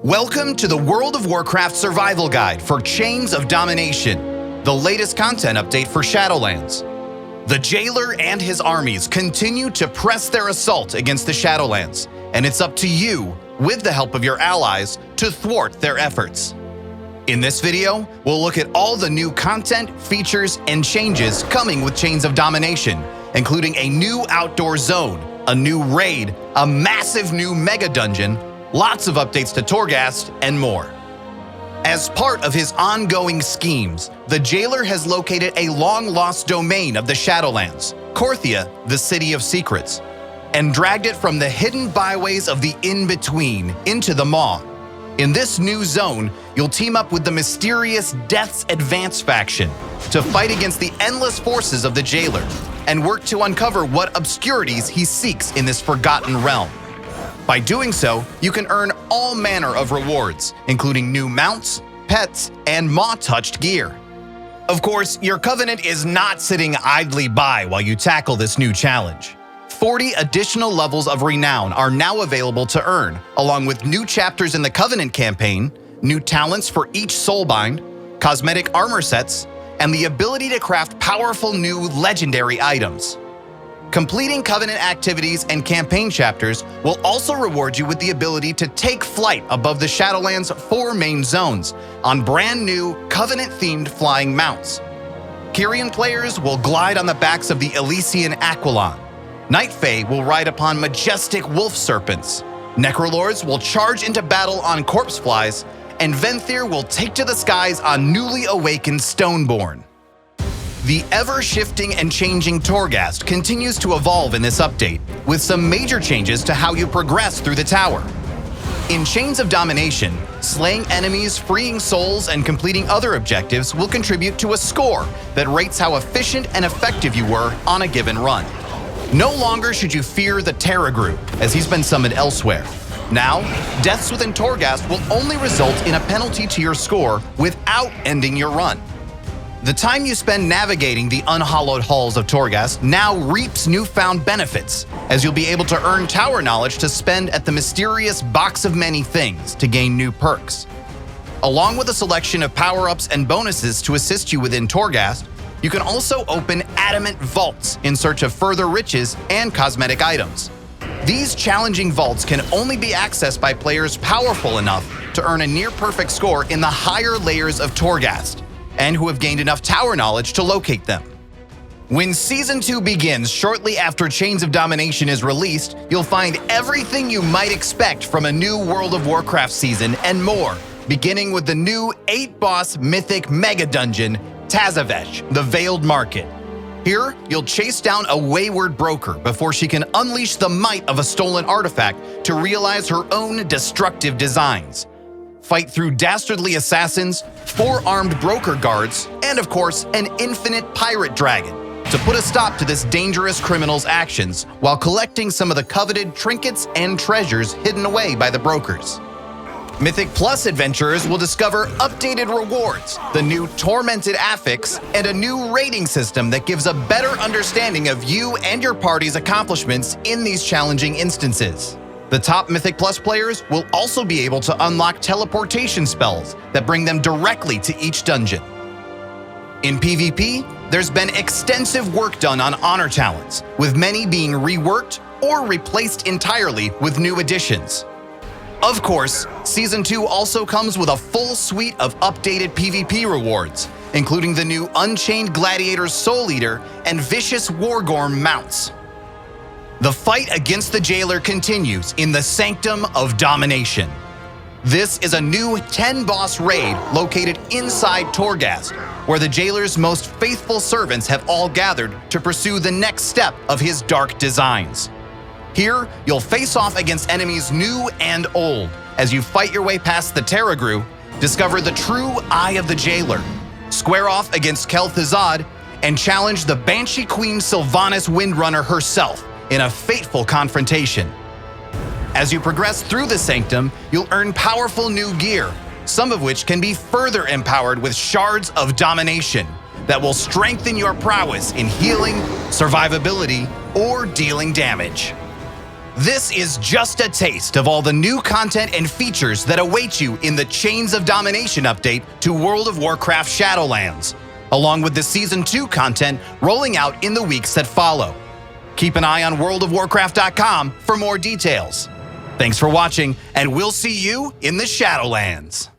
Welcome to the World of Warcraft Survival Guide for Chains of Domination, the latest content update for Shadowlands. The Jailer and his armies continue to press their assault against the Shadowlands, and it's up to you, with the help of your allies, to thwart their efforts. In this video, we'll look at all the new content, features, and changes coming with Chains of Domination, including a new outdoor zone, a new raid, a massive new mega dungeon, lots of updates to Torghast, and more. As part of his ongoing schemes, the Jailer has located a long-lost domain of the Shadowlands, Korthia, the City of Secrets, and dragged it from the hidden byways of the In-Between into the Maw. In this new zone, you'll team up with the mysterious Death's Advance faction to fight against the endless forces of the Jailer and work to uncover what obscurities he seeks in this forgotten realm. By doing so, you can earn all manner of rewards, including new mounts, pets, and Maw-touched gear. Of course, your Covenant is not sitting idly by while you tackle this new challenge. 40 additional levels of renown are now available to earn, along with new chapters in the Covenant campaign, new talents for each soulbind, cosmetic armor sets, and the ability to craft powerful new legendary items. Completing Covenant activities and campaign chapters will also reward you with the ability to take flight above the Shadowlands' 4 main zones on brand new Covenant-themed flying mounts. Kyrian players will glide on the backs of the Elysian Aquilon. Night Fae will ride upon majestic wolf serpents. Necrolords will charge into battle on corpse flies, and Venthyr will take to the skies on newly awakened Stoneborn. The ever-shifting and changing Torghast continues to evolve in this update, with some major changes to how you progress through the tower. In Chains of Domination, slaying enemies, freeing souls, and completing other objectives will contribute to a score that rates how efficient and effective you were on a given run. No longer should you fear the Terragru, as he's been summoned elsewhere. Now, deaths within Torghast will only result in a penalty to your score without ending your run. The time you spend navigating the unhallowed halls of Torghast now reaps newfound benefits, as you'll be able to earn tower knowledge to spend at the mysterious Box of Many Things to gain new perks. Along with a selection of power-ups and bonuses to assist you within Torghast, you can also open adamant vaults in search of further riches and cosmetic items. These challenging vaults can only be accessed by players powerful enough to earn a near-perfect score in the higher layers of Torghast, and who have gained enough tower knowledge to locate them. When Season 2 begins shortly after Chains of Domination is released, you'll find everything you might expect from a new World of Warcraft season and more, beginning with the new 8-boss mythic mega dungeon, Tazavesh, the Veiled Market. Here, you'll chase down a wayward broker before she can unleash the might of a stolen artifact to realize her own destructive designs. Fight through dastardly assassins, 4 armed broker guards, and of course, an infinite pirate dragon to put a stop to this dangerous criminal's actions while collecting some of the coveted trinkets and treasures hidden away by the brokers. Mythic Plus adventurers will discover updated rewards, the new Tormented Affix, and a new rating system that gives a better understanding of you and your party's accomplishments in these challenging instances. The top Mythic Plus players will also be able to unlock teleportation spells that bring them directly to each dungeon. In PvP, there's been extensive work done on honor talents, with many being reworked or replaced entirely with new additions. Of course, Season 2 also comes with a full suite of updated PvP rewards, including the new Unchained Gladiator's Soul Eater and Vicious Wargorm mounts. The fight against the Jailer continues in the Sanctum of Domination. This is a new 10-boss raid located inside Torghast, where the Jailer's most faithful servants have all gathered to pursue the next step of his dark designs. Here, you'll face off against enemies new and old as you fight your way past the Terragru, discover the true Eye of the Jailer, square off against Kel'Thuzad, and challenge the Banshee Queen Sylvanas Windrunner herself in a fateful confrontation. As you progress through the Sanctum, you'll earn powerful new gear, some of which can be further empowered with Shards of Domination that will strengthen your prowess in healing, survivability, or dealing damage. This is just a taste of all the new content and features that await you in the Chains of Domination update to World of Warcraft Shadowlands, along with the Season 2 content rolling out in the weeks that follow. Keep an eye on worldofwarcraft.com for more details. Thanks for watching, and we'll see you in the Shadowlands.